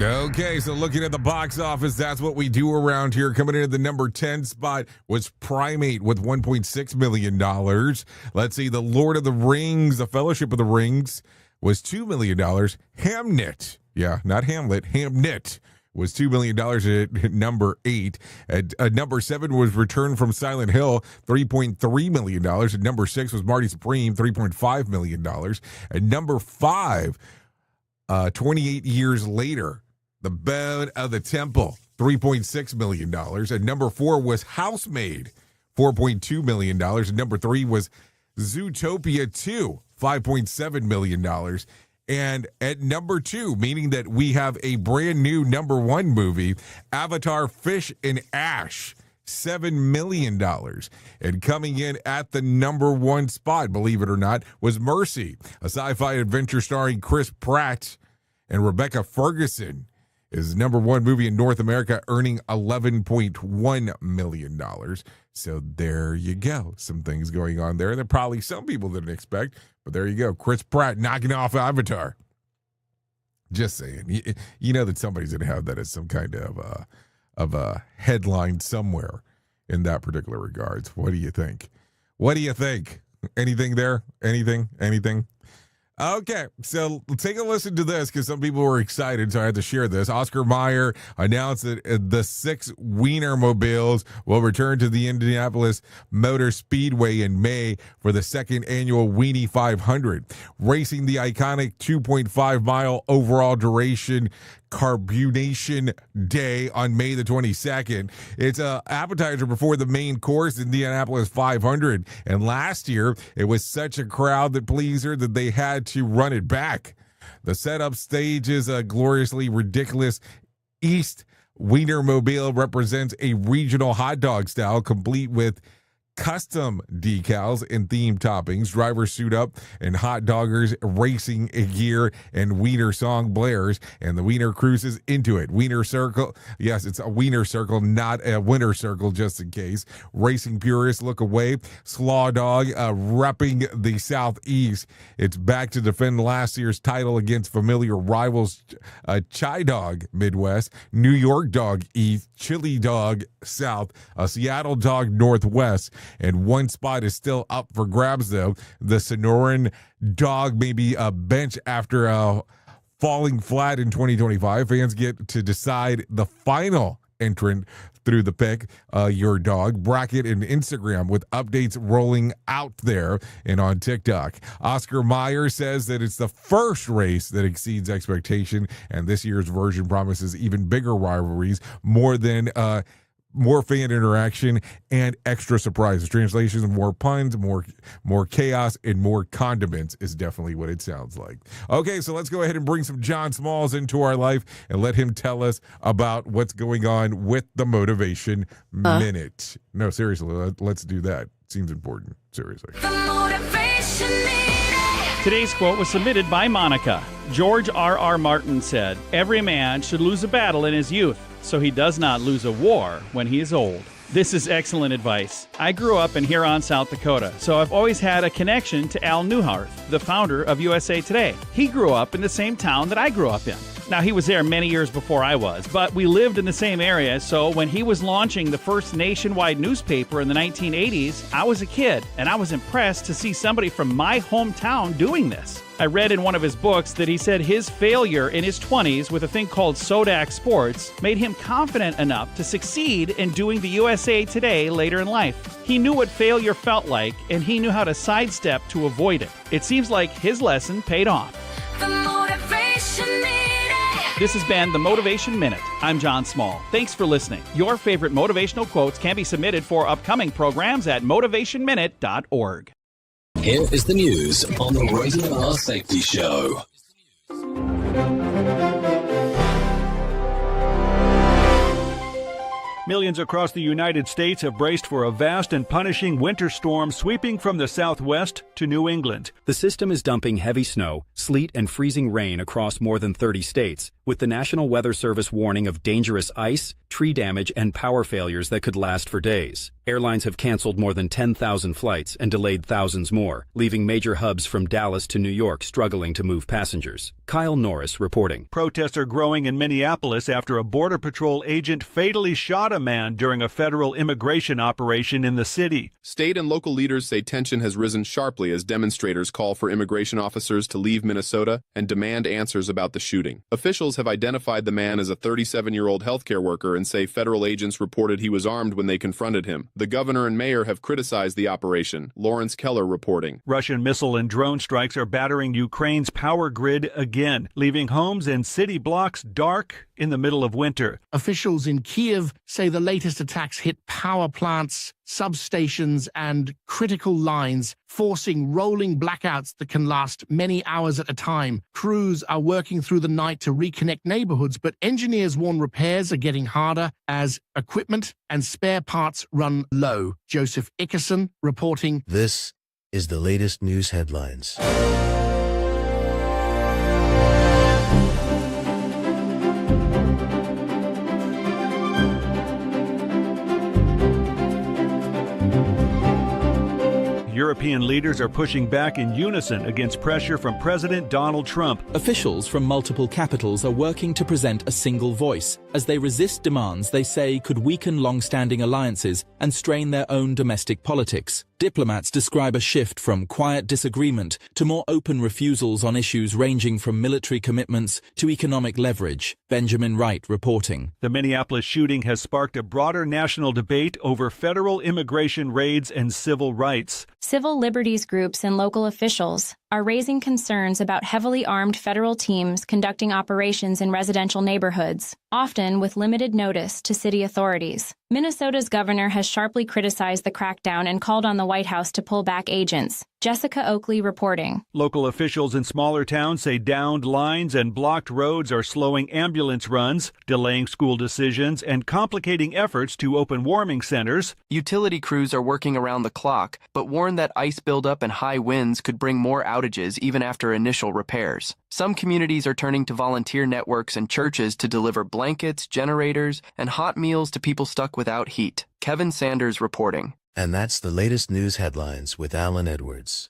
Okay, so looking at the box office, that's what we do around here. Coming in at the number 10 spot was Primate with $1.6 million. Let's see, The Lord of the Rings, The Fellowship of the Rings was $2 million. Hamnet, yeah, not Hamlet, Hamnet was $2 million at number 8. At number 7 was Return from Silent Hill, $3.3 million. At number 6 was Marty Supreme, $3.5 million. At number 5, 28 years later, The Bed of the Temple, $3.6 million. At number 4 was Housemaid, $4.2 million. At number 3 was Zootopia 2, $5.7 million. And at number 2, meaning that we have a brand new number 1 movie, Avatar Fish and Ash, $7 million. And coming in at the number 1 spot, believe it or not, was Mercy, a sci-fi adventure starring Chris Pratt and Rebecca Ferguson. Is number 1 movie in North America, earning $11.1 million. So there you go. Some things going on there that probably some people didn't expect. But there you go. Chris Pratt knocking off Avatar. Just saying. You know that somebody's going to have that as some kind of a headline somewhere in that particular regards. What do you think? What do you think? Anything there? Anything? Okay, so take a listen to this because some people were excited, so I had to share this. Oscar Mayer announced that the 6 Wienermobiles will return to the Indianapolis Motor Speedway in May for the 2nd annual Weenie 500, racing the iconic 2.5-mile overall duration Carbonation Day on May the 22nd. It's an appetizer before the main course, Indianapolis 500. And last year, it was such a crowd that pleased her that they had to run it back. The setup stage is a gloriously ridiculous East Wienermobile represents a regional hot dog style complete with custom decals and themed toppings. Drivers suit up in hot doggers, racing gear, and Wiener song blares, and the Wiener cruises into it. Wiener Circle, yes, it's a Wiener Circle, not a winter circle, just in case. Racing purists look away. Slaw Dog repping the Southeast. It's back to defend last year's title against familiar rivals Chai Dog Midwest, New York Dog East, Chili Dog South, Seattle Dog Northwest. And one spot is still up for grabs, though. The Sonoran Dog may be a bench after falling flat in 2025. Fans get to decide the final entrant through the pick, your dog, bracket, and Instagram with updates rolling out there and on TikTok. Oscar Mayer says that it's the first race that exceeds expectation, and this year's version promises even bigger rivalries, more fan interaction, and extra surprises. Translations, more puns, more chaos, and more condiments is definitely what it sounds like. Okay, so let's go ahead and bring some John Smalls into our life and let him tell us about what's going on with the Motivation Minute. No, seriously, let's do that. Seems important. Seriously. Today's quote was submitted by Monica. George R.R. Martin said, "Every man should lose a battle in his youth, so he does not lose a war when he is old." This is excellent advice. I grew up in Huron, South Dakota, so I've always had a connection to Al Newhart, the founder of USA Today. He grew up in the same town that I grew up in. Now, he was there many years before I was, but we lived in the same area, so when he was launching the first nationwide newspaper in the 1980s, I was a kid, and I was impressed to see somebody from my hometown doing this. I read in one of his books that he said his failure in his 20s with a thing called Sodak Sports made him confident enough to succeed in doing the USA Today later in life. He knew what failure felt like, and he knew how to sidestep to avoid it. It seems like his lesson paid off. The Motivation Minute. This has been the Motivation Minute. I'm John Small. Thanks for listening. Your favorite motivational quotes can be submitted for upcoming programs at motivationminute.org. Here is the news on the Rated R Safety Show. Millions across the United States have braced for a vast and punishing winter storm sweeping from the southwest to New England. The system is dumping heavy snow, sleet, and freezing rain across more than 30 states, with the National Weather Service warning of dangerous ice, tree damage, and power failures that could last for days. Airlines have canceled more than 10,000 flights and delayed thousands more, leaving major hubs from Dallas to New York struggling to move passengers. Kyle Norris reporting. Protests are growing in Minneapolis after a Border Patrol agent fatally shot a man during a federal immigration operation in the city. State and local leaders say tension has risen sharply as demonstrators call for immigration officers to leave Minnesota and demand answers about the shooting. Officials have identified the man as a 37-year-old healthcare worker and say federal agents reported he was armed when they confronted him. The governor and mayor have criticized the operation. Lawrence Keller reporting. Russian missile and drone strikes are battering Ukraine's power grid again, leaving homes and city blocks dark in the middle of winter. Officials in Kiev say the latest attacks hit power plants, substations, and critical lines, forcing rolling blackouts that can last many hours at a time. Crews are working through the night to reconnect neighborhoods, but engineers warn repairs are getting harder as equipment and spare parts run low. Joseph Ickerson reporting. This is the latest news headlines. European leaders are pushing back in unison against pressure from President Donald Trump. Officials from multiple capitals are working to present a single voice as they resist demands they say could weaken long-standing alliances and strain their own domestic politics. Diplomats describe a shift from quiet disagreement to more open refusals on issues ranging from military commitments to economic leverage. Benjamin Wright reporting. The Minneapolis shooting has sparked a broader national debate over federal immigration raids and civil rights. Civil liberties groups and local officials are raising concerns about heavily armed federal teams conducting operations in residential neighborhoods, often with limited notice to city authorities. Minnesota's governor has sharply criticized the crackdown and called on the White House to pull back agents. Jessica Oakley reporting. Local officials in smaller towns say downed lines and blocked roads are slowing ambulance runs, delaying school decisions, and complicating efforts to open warming centers. Utility crews are working around the clock, but warn that ice buildup and high winds could bring more outages even after initial repairs. Some communities are turning to volunteer networks and churches to deliver blankets, generators, and hot meals to people stuck without heat. Kevin Sanders reporting. And that's the latest news headlines with Alan Edwards.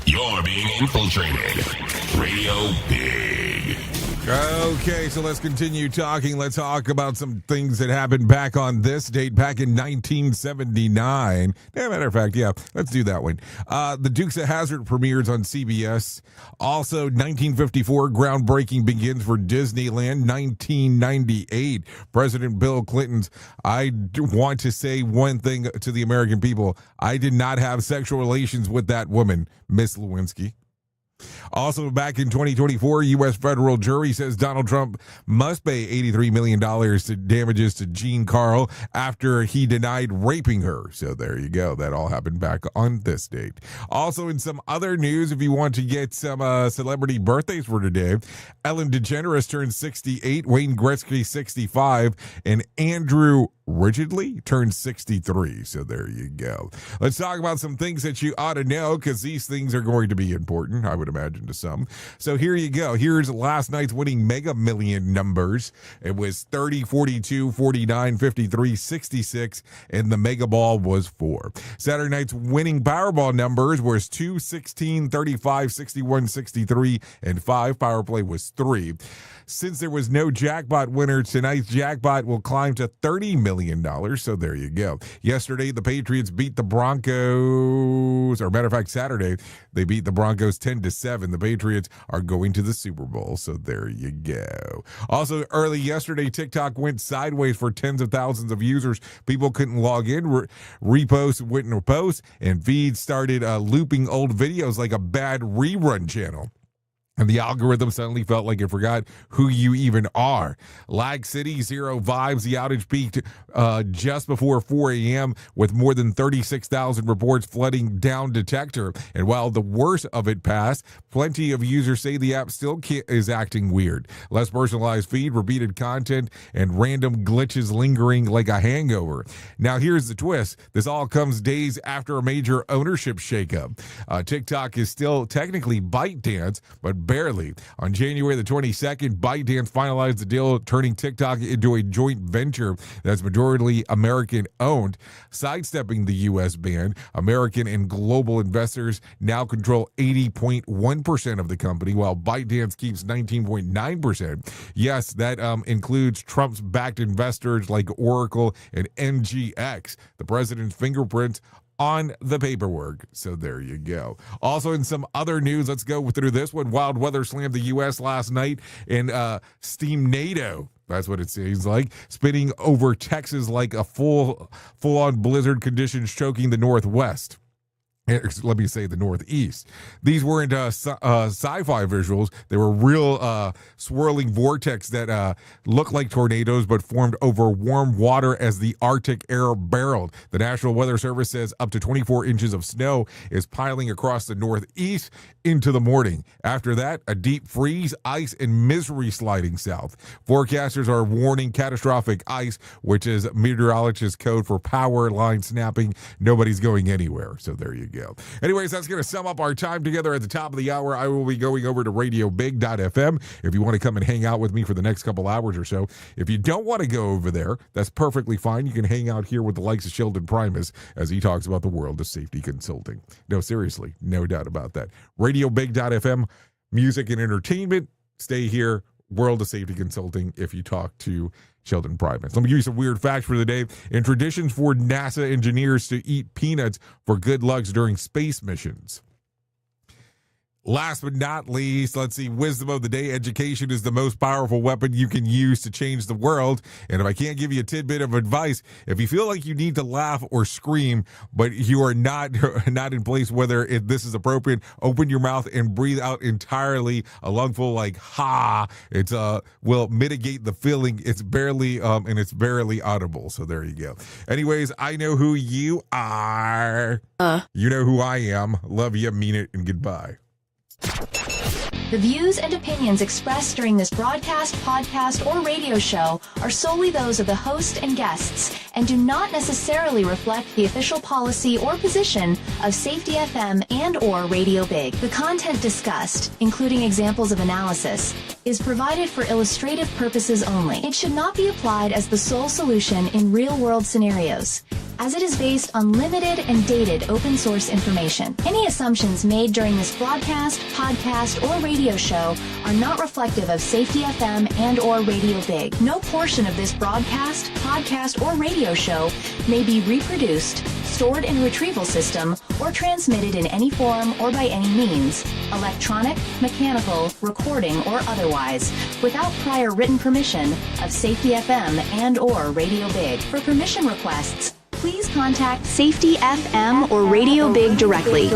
You're being infiltrated. Radio Big. Okay, so let's continue talking. Let's talk about some things that happened back on this date, back in 1979. Matter of fact, yeah, let's do that one. The Dukes of Hazzard premieres on CBS. Also, 1954, groundbreaking begins for Disneyland. 1998, President Bill Clinton's, I want to say one thing to the American people. I did not have sexual relations with that woman, Miss Lewinsky. Also, back in 2024, U.S. federal jury says Donald Trump must pay $83 million to damages to Jean Carl after he denied raping her. So there you go. That all happened back on this date. Also, in some other news, if you want to get some celebrity birthdays for today, Ellen DeGeneres turned 68, Wayne Gretzky 65, and Andrew Rigidly turned 63. So there you go. Let's talk about some things that you ought to know, because these things are going to be important, I would imagine, to some. So here you go. Here's last night's winning Mega Million numbers. It was 30, 42, 49, 53, 66, and the Mega Ball was 4. Saturday night's winning Powerball numbers was 2, 16, 35, 61, 63, and 5. Power play was 3. Since there was no jackpot winner, tonight's jackpot will climb to $30 million. So there you go. Yesterday, the Patriots beat the Broncos, or matter of fact, Saturday, they beat the Broncos 10-7. The Patriots are going to the Super Bowl. So there you go. Also, early yesterday, TikTok went sideways for tens of thousands of users. People couldn't log in, repost wouldn't post, and feeds started looping old videos like a bad rerun channel. And the algorithm suddenly felt like it forgot who you even are. Lag City, zero vibes. The outage peaked just before 4 a.m. with more than 36,000 reports flooding down Detector. And while the worst of it passed, plenty of users say the app still is acting weird. Less personalized feed, repeated content, and random glitches lingering like a hangover. Now here's the twist. This all comes days after a major ownership shakeup. TikTok is still technically ByteDance, but barely. On January the 22nd, ByteDance finalized the deal, turning TikTok into a joint venture that's majority American owned. Sidestepping the U.S. ban, American and global investors now control 80.1% of the company, while ByteDance keeps 19.9%. Yes, that includes Trump's backed investors like Oracle and MGX. The president's fingerprints on the paperwork. So there you go. Also, in some other news, let's go through this one. Wild weather slammed the U.S. last night in Steam-nado. That's what it seems like. Spinning over Texas like a full-on blizzard conditions choking the Northwest. Let me say the Northeast. These weren't sci-fi visuals. They were real swirling vortex that looked like tornadoes but formed over warm water as the Arctic air barreled. The National Weather Service says up to 24 inches of snow is piling across the Northeast into the morning. After that, a deep freeze, ice, and misery sliding south. Forecasters are warning catastrophic ice, which is meteorologists' code for power line snapping. Nobody's going anywhere. So there you go. Anyways, that's going to sum up our time together at the top of the hour. I will be going over to radiobig.fm if you want to come and hang out with me for the next couple hours or so. If you don't want to go over there, that's perfectly fine. You can hang out here with the likes of Sheldon Primus as he talks about the world of safety consulting. No, seriously, no doubt about that. Radiobig.fm, music and entertainment. Stay here. World of Safety Consulting if you talk to Sheldon Primus. Let me give you some weird facts for the day. In traditions for NASA engineers to eat peanuts for good luck during space missions. Last but not least, let's see, wisdom of the day. Education is the most powerful weapon you can use to change the world. And if I can't give you a tidbit of advice, if you feel like you need to laugh or scream, but you are not in place whether this is appropriate, open your mouth and breathe out entirely a lungful like ha. It's will mitigate the feeling. It's barely and it's barely audible. So there you go. Anyways, I know who you are. You know who I am. Love you, mean it, and goodbye. The views and opinions expressed during this broadcast, podcast, or radio show are solely those of the host and guests and do not necessarily reflect the official policy or position of Safety FM and or Radio Big. The content discussed, including examples of analysis, is provided for illustrative purposes only. It should not be applied as the sole solution in real-world scenarios. as it is based on limited and dated open source information. Any assumptions made during this broadcast, podcast, or radio show are not reflective of Safety FM and or Radio Big. No portion of this broadcast, podcast, or radio show may be reproduced, stored in a retrieval system, or transmitted in any form or by any means, electronic, mechanical, recording, or otherwise, without prior written permission of Safety FM and or Radio Big. For permission requests, please contact Safety FM or Radio Big directly.